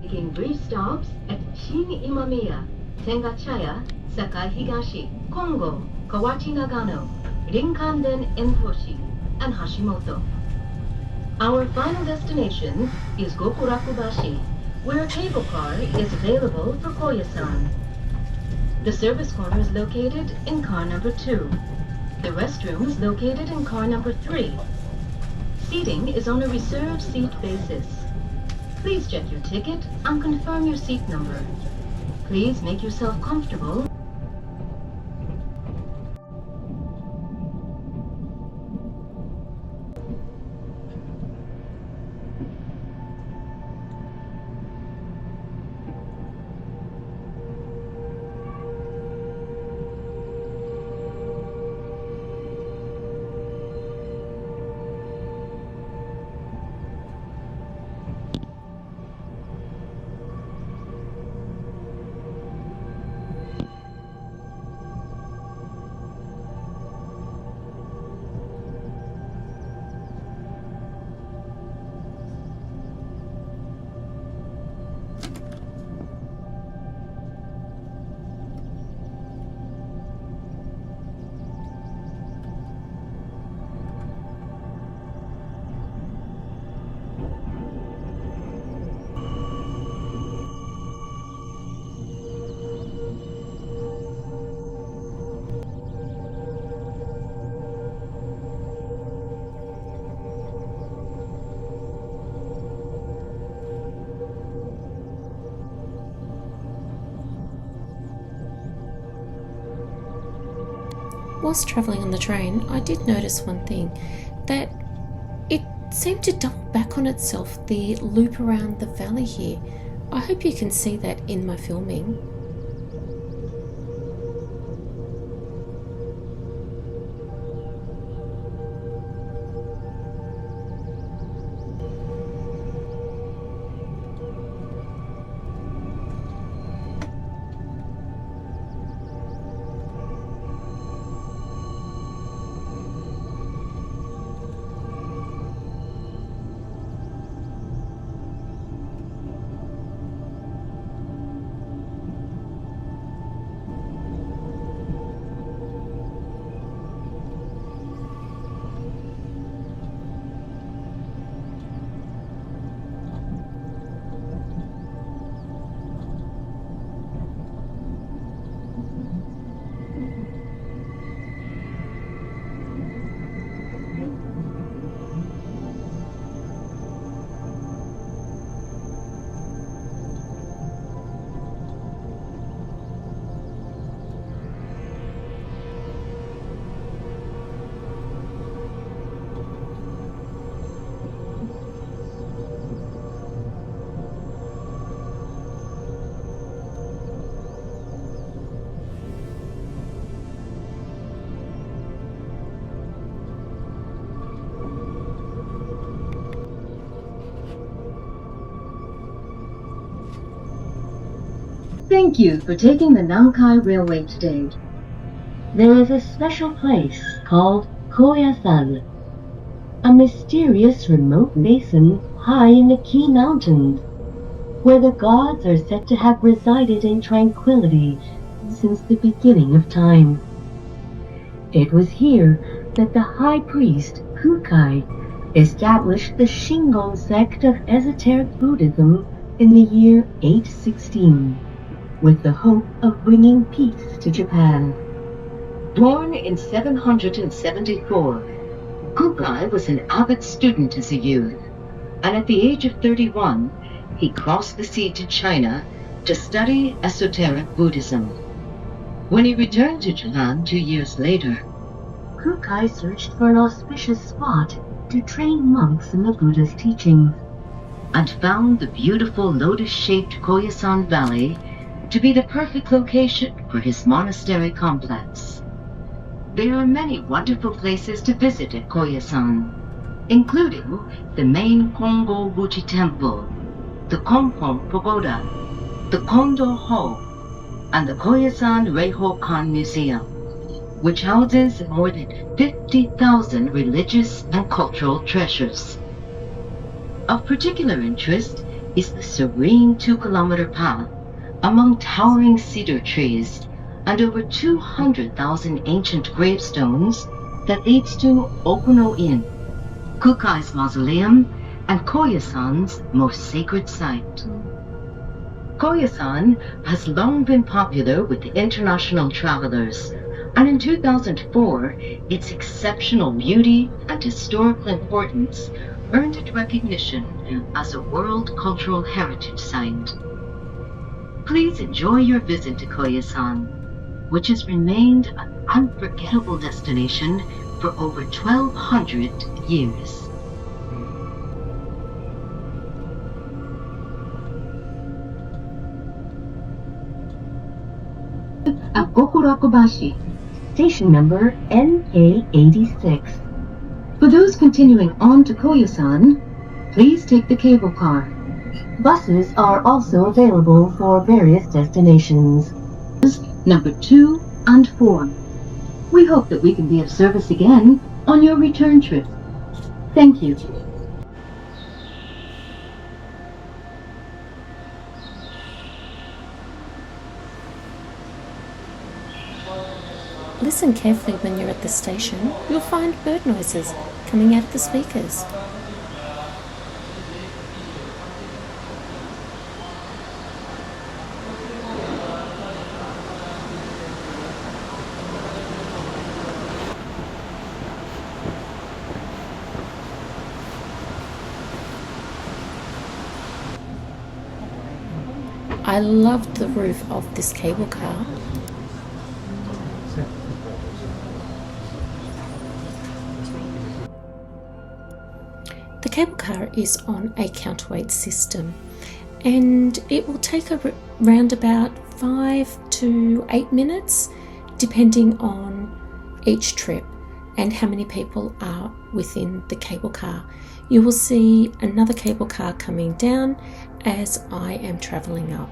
Making brief stops at Shin Imamiya, Tengachaya, Sakai Higashi, Kongo, Kawachi Nagano, Rinkanden Entoshi, and Hashimoto. Our final destination is Gokurakubashi, where a cable car is available for Koyasan. The service corner is located in car number 2. The restroom is located in car number 3. Seating is on a reserved seat basis. Please check your ticket and confirm your seat number. Please make yourself comfortable. Whilst travelling on the train, I did notice one thing, that it seemed to double back on itself, the loop around the valley here. I hope you can see that in my filming. Thank you for taking the Nankai Railway today. There is a special place called Koyasan, a mysterious remote basin high in the Key Mountains, where the gods are said to have resided in tranquility since the beginning of time. It was here that the high priest Kukai established the Shingon sect of esoteric Buddhism in the year 816, with the hope of bringing peace to Japan. Born in 774, Kukai was an avid student as a youth, and at the age of 31, he crossed the sea to China to study esoteric Buddhism. When he returned to Japan 2 years later, Kukai searched for an auspicious spot to train monks in the Buddha's teachings, and found the beautiful lotus-shaped Koyasan Valley to be the perfect location for his monastery complex. There are many wonderful places to visit at Koyasan, including the main Kongobu-ji temple, the Konpon Pagoda, the Kondo Hall, and the Koyasan Reihokan Museum, which houses more than 50,000 religious and cultural treasures. Of particular interest is the serene 2-kilometer path among towering cedar trees and over 200,000 ancient gravestones that leads to Okuno Inn, Kukai's mausoleum, and Koyasan's most sacred site. Koyasan has long been popular with international travelers, and in 2004, its exceptional beauty and historical importance earned it recognition as a World Cultural Heritage Site. Please enjoy your visit to Koyasan, which has remained an unforgettable destination for over 1,200 years. At Gokurakubashi, station number NK86. For those continuing on to Koyasan, please take the cable car. Buses are also available for various destinations. Number 2 and 4. We hope that we can be of service again on your return trip. Thank you. Listen carefully when you're at the station. You'll find bird noises coming out of the speakers. I loved the roof of this cable car. The cable car is on a counterweight system, and it will take around about 5 to 8 minutes depending on each trip and how many people are within the cable car. You will see another cable car coming down as I am travelling up.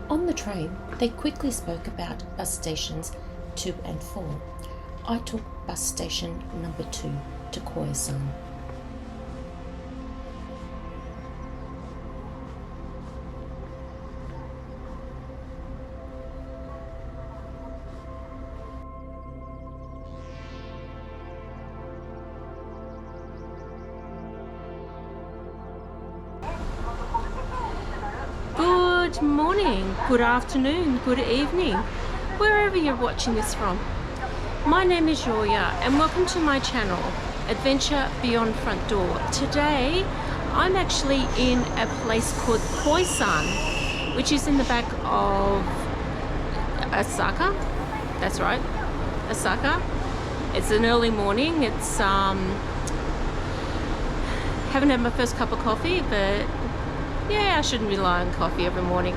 On the train, they quickly spoke about bus stations 2 and 4. I took bus station number 2 to Koyasan. Good morning, good afternoon, good evening, wherever you're watching this from. My name is Koya and welcome to my channel, Adventure Beyond Front Door. Today, I'm actually in a place called Koyasan, which is in the back of Osaka. That's right, Osaka. It's an early morning. It's haven't had my first cup of coffee, but yeah, I shouldn't rely on coffee every morning.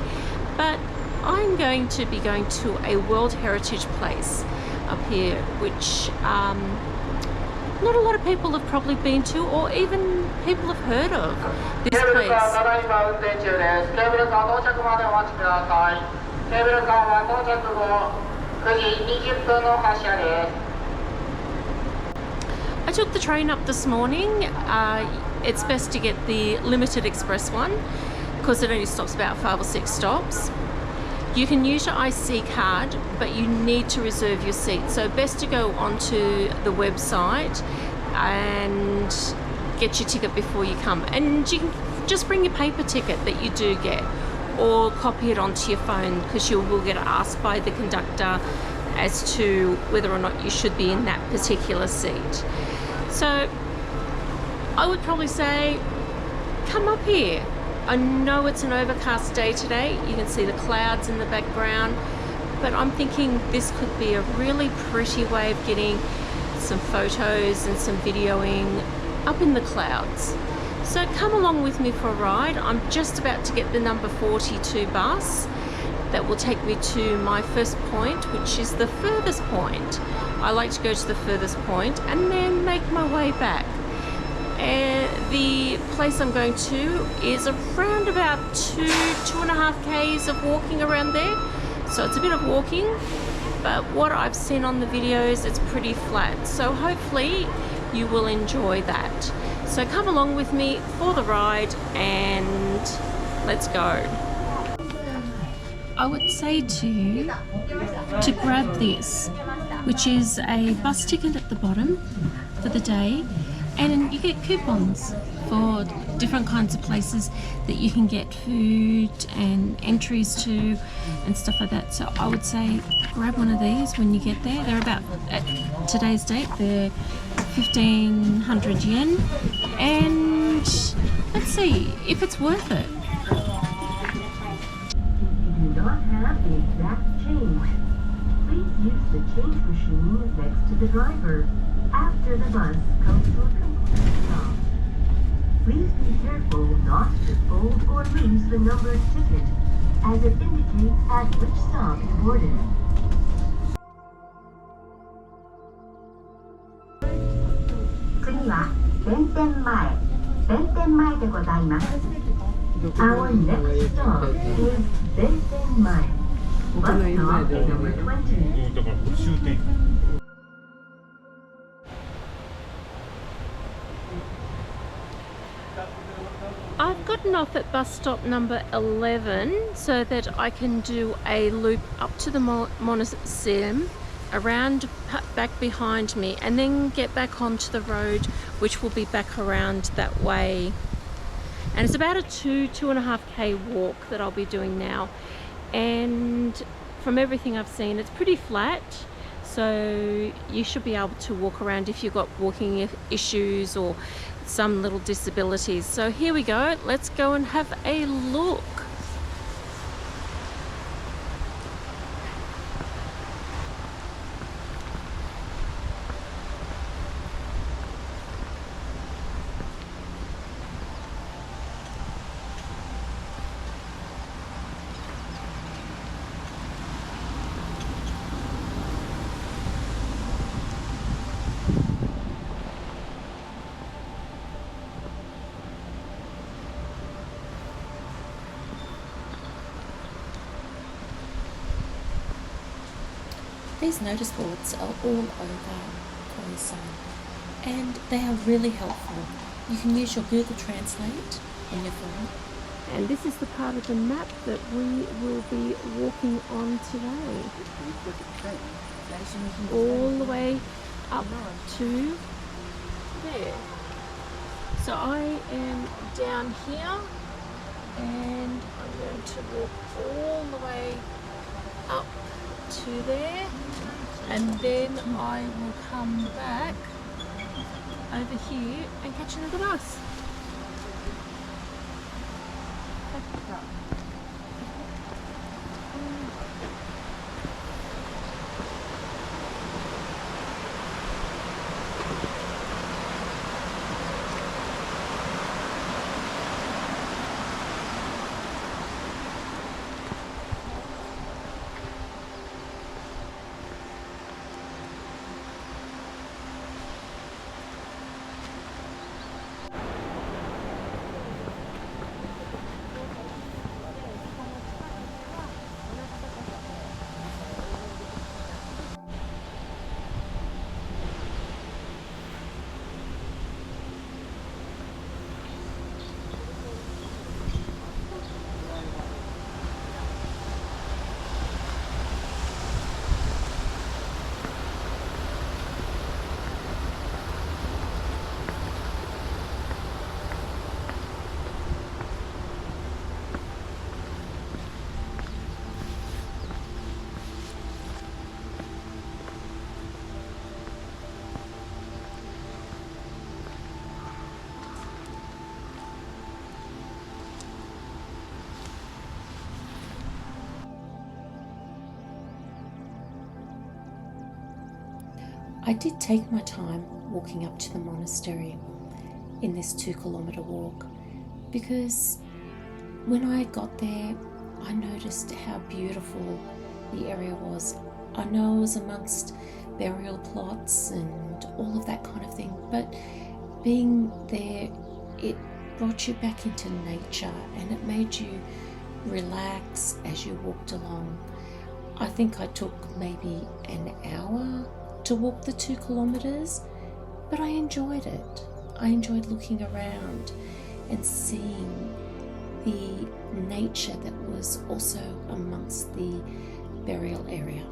But I'm going to be going to a World Heritage place up here, which not a lot of people have probably been to, or even people have heard of this place. I took the train up this morning. It's best to get the limited express one because it only stops about 5 or 6 stops. You can use your IC card, but you need to reserve your seat. So best to go onto the website and get your ticket before you come. And you can just bring your paper ticket that you do get, or copy it onto your phone, because you will get asked by the conductor as to whether or not you should be in that particular seat. So I would probably say come up here. I know it's an overcast day today. You can see the clouds in the background, but I'm thinking this could be a really pretty way of getting some photos and some videoing up in the clouds. So come along with me for a ride. I'm just about to get the number 42 bus that will take me to my first point, which is the furthest point. I like to go to the furthest point and then make my way back. And the place I'm going to is around about 2.5 k's of walking around there. So it's a bit of walking, but what I've seen on the videos, it's pretty flat. So hopefully you will enjoy that. So come along with me for the ride and let's go. I would say to you to grab this, which is a bus ticket at the bottom for the day, and you get coupons for different kinds of places that you can get food and entries to and stuff like that. So I would say grab one of these when you get there. They're about, at today's date, they're 1,500 yen, and let's see if it's worth it. If you do not have the exact change, please use the change machine next to the driver after the bus comes to a complete stop. Please be careful not to fold or lose the numbered ticket, as it indicates at which stop you boarded. 次は弁天前。弁天前でございます。Our next stop is 弁天前. Bus stop number 20. だから終点。I've gotten off at bus stop number 11 so that I can do a loop up to the Monastery, around back behind me, and then get back onto the road, which will be back around that way. And it's about a 2.5 k walk that I'll be doing now. And from everything I've seen, it's pretty flat. So you should be able to walk around if you've got walking issues or some little disabilities. So here we go. Let's go and have a look. These notice boards are all over Koyasan, and they are really helpful. You can use your Google Translate on your phone. And this is the part of the map that we will be walking on today. All the way up to there. So I am down here and I'm going to walk all the way up to there, and then I will come back over here and catch another bus. I did take my time walking up to the monastery in this 2 kilometre walk because when I got there, I noticed how beautiful the area was. I know it was amongst burial plots and all of that kind of thing, but being there, it brought you back into nature and it made you relax as you walked along. I think I took maybe an hour to walk the 2 kilometres, but I enjoyed it. I enjoyed looking around and seeing the nature that was also amongst the burial area.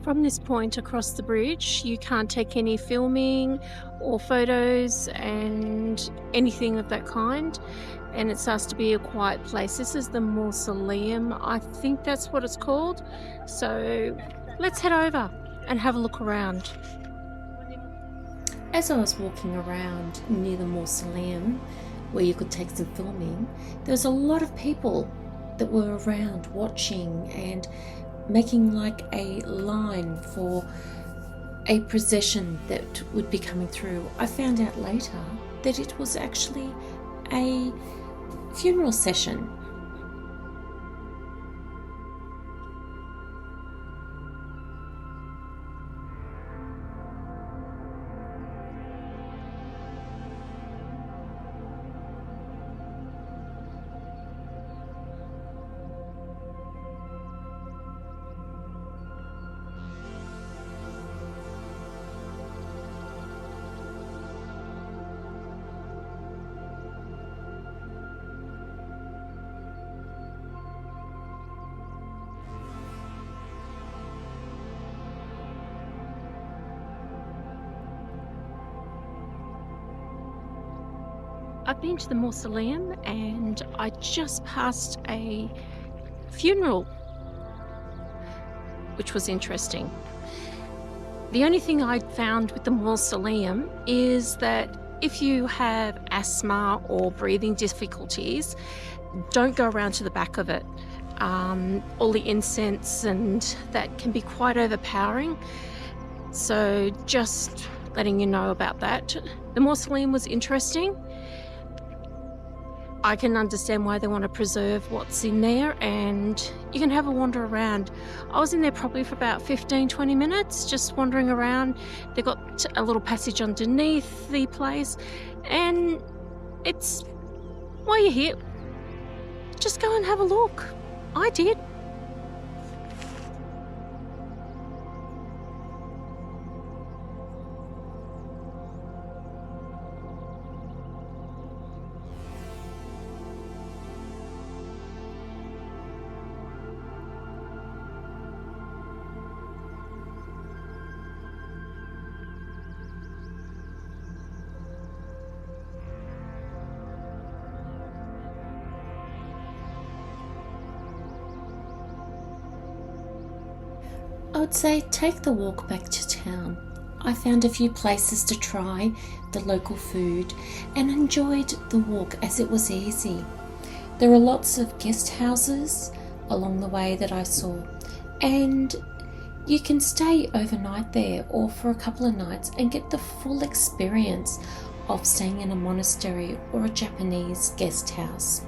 From this point across the bridge, you can't take any filming or photos and anything of that kind. And it starts to be a quiet place. This is the mausoleum. I think that's what it's called. So let's head over and have a look around. As I was walking around near the mausoleum, where you could take some filming, there was a lot of people that were around watching and making like a line for a procession that would be coming through. I found out later that it was actually a funeral session. I've been to the mausoleum and I just passed a funeral, which was interesting. The only thing I found with the mausoleum is that if you have asthma or breathing difficulties, don't go around to the back of it. All the incense and that can be quite overpowering. So just letting you know about that. The mausoleum was interesting. I can understand why they want to preserve what's in there, and you can have a wander around. I was in there probably for about 15-20 minutes just wandering around. They've got a little passage underneath the place, and it's, while you're here, just go and have a look. I did. I would say take the walk back to town. I found a few places to try the local food and enjoyed the walk as it was easy. There are lots of guest houses along the way that I saw, and you can stay overnight there or for a couple of nights and get the full experience of staying in a monastery or a Japanese guest house.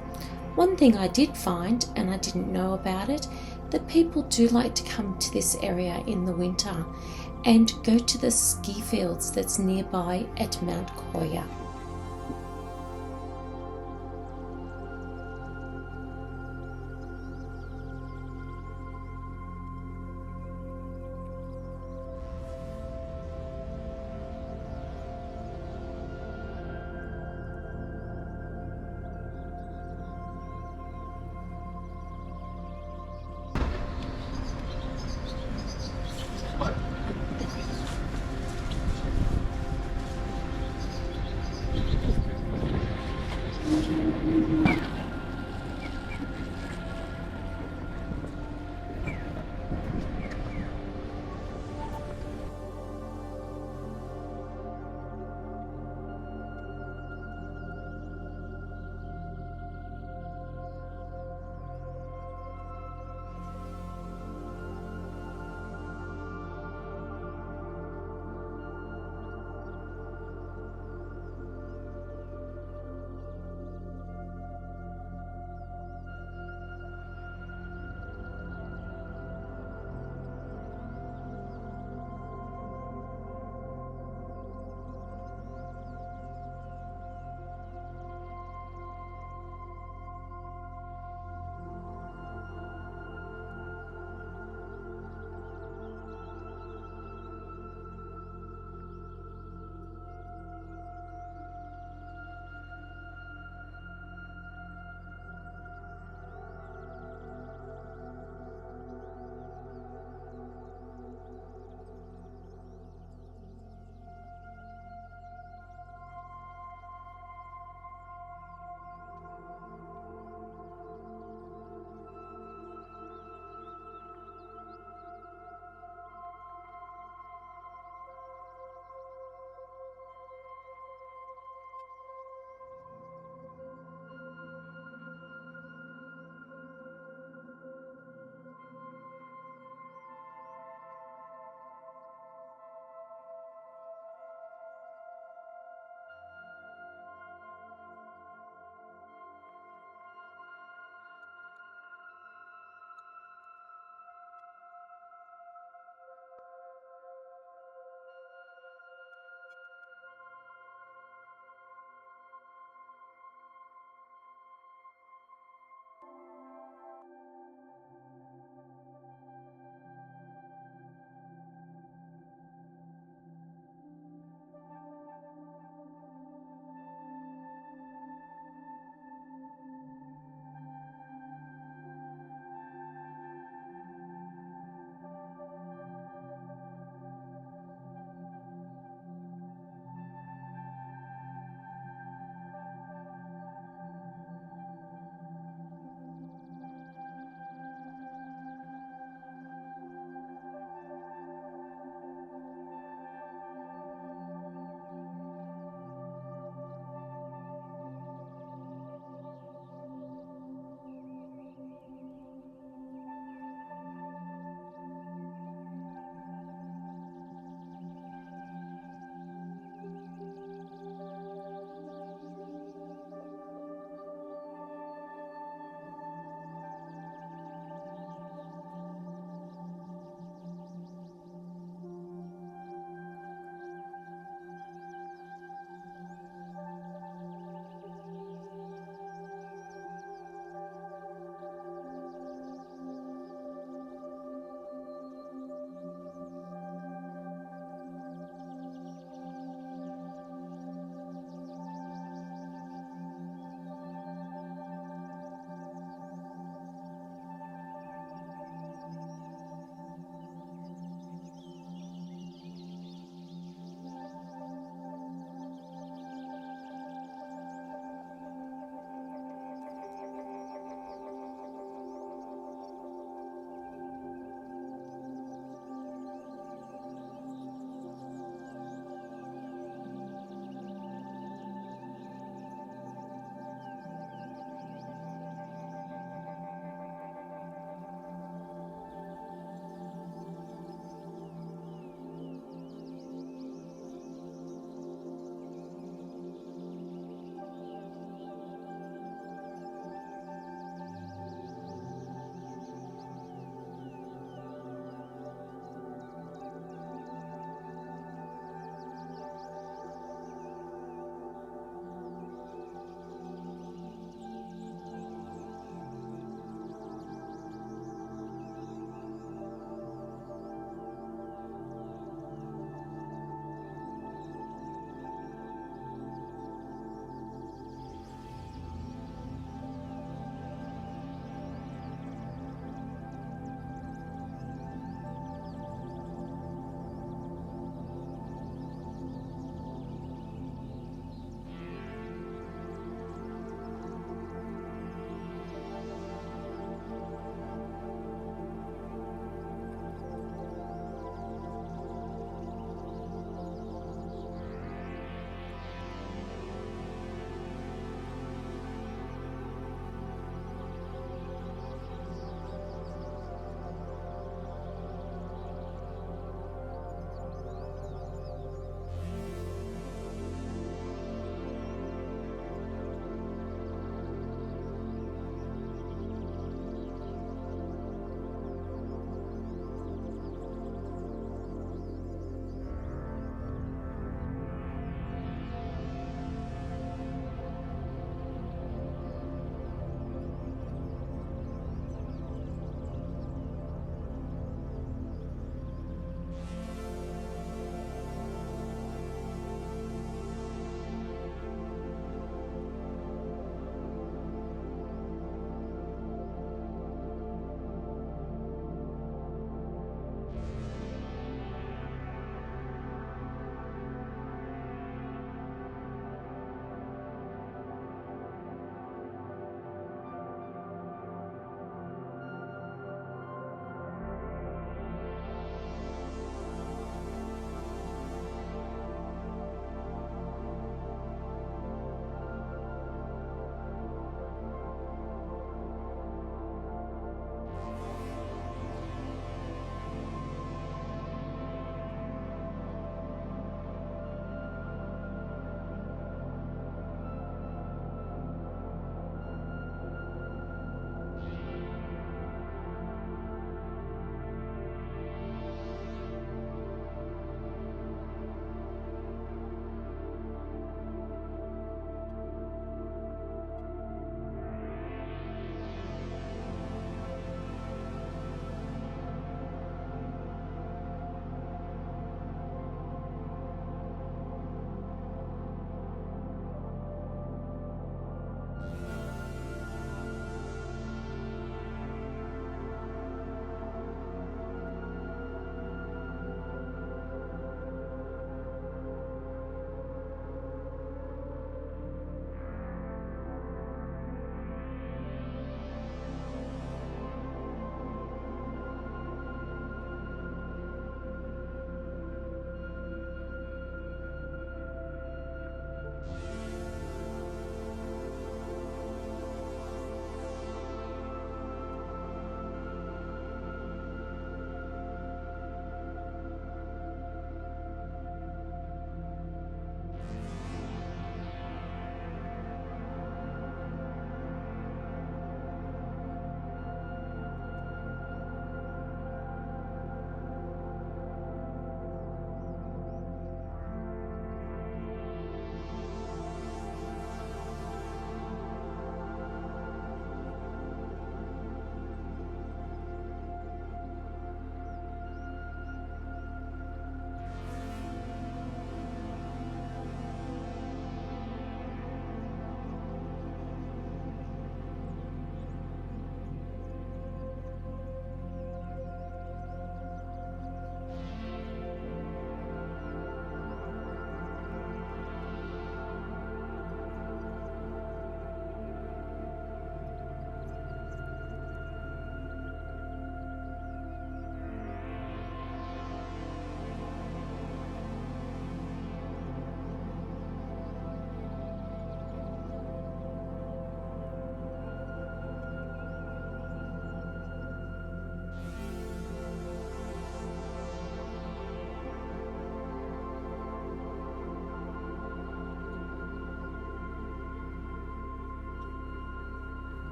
One thing I did find, and I didn't know about it, that people do like to come to this area in the winter and go to the ski fields that's nearby at Mount Koya.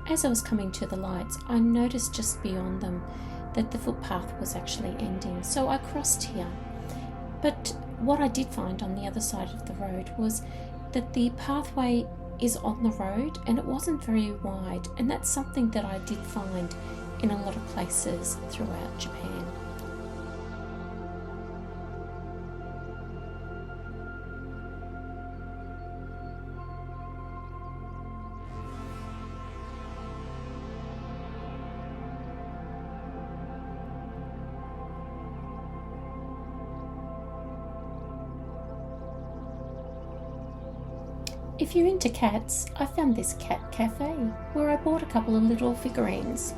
As I was coming to the lights, I noticed just beyond them that the footpath was actually ending, so I crossed here. But what I did find on the other side of the road was that the pathway is on the road and it wasn't very wide, and that's something that I did find in a lot of places throughout Japan. If you're into cats, I found this cat cafe where I bought a couple of little figurines.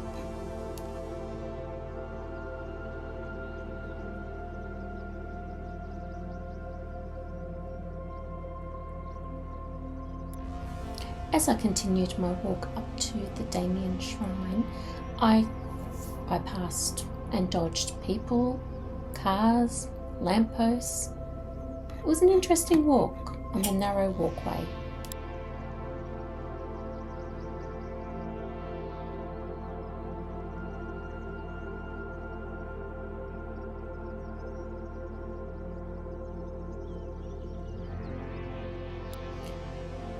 As I continued my walk up to the Damien Shrine, I passed and dodged people, cars, lampposts. It was an interesting walk on the narrow walkway.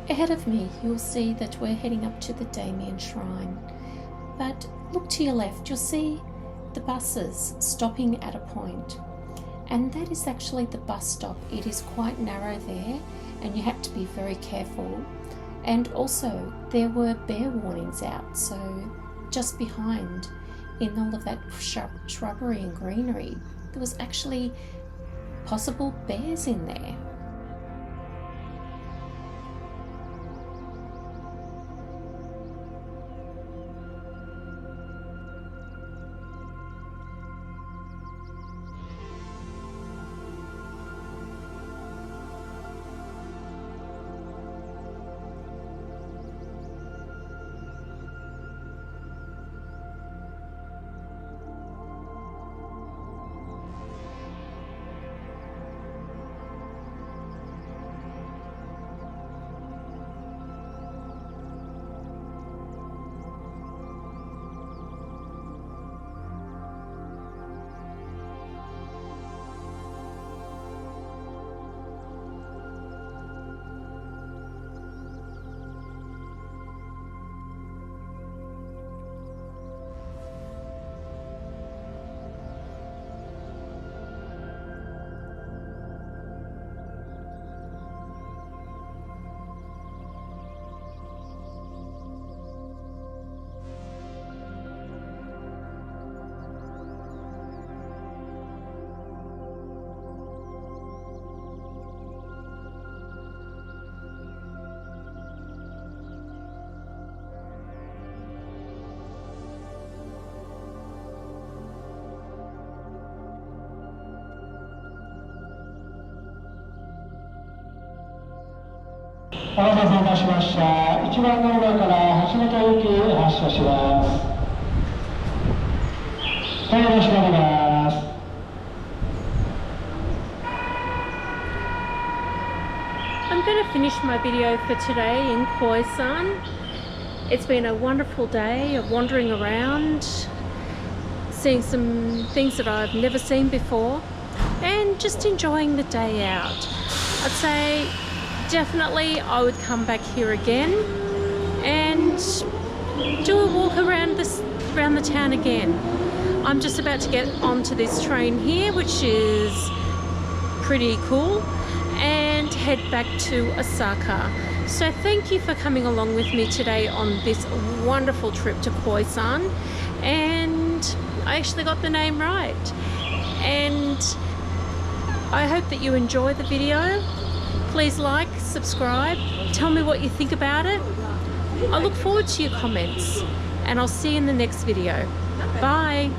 Ahead of me, you'll see that we're heading up to the Damien Shrine. But look to your left, you'll see the buses stopping at a point. And that is actually the bus stop. It is quite narrow there, and you have to be very careful. And also, there were bear warnings out, so just behind, in all of that shrubbery and greenery, there was actually possible bears in there.お待たせいたしました。1番乗り場から橋本行き発車します。はい、よろしくお願いします。I'm going to finish my video for today in Koyasan. It's been a wonderful day of wandering around, seeing some things that I've never seen before, and just enjoying the day out. I'd say definitely I would come back here again and do a walk around the town again. I'm just about to get onto this train here, which is pretty cool, and head back to Osaka. So thank you for coming along with me today on this wonderful trip to Koyasan, and I actually got the name right. And I hope that you enjoy the video. Please like, subscribe, tell me what you think about it. I look forward to your comments, and I'll see you in the next video. Bye.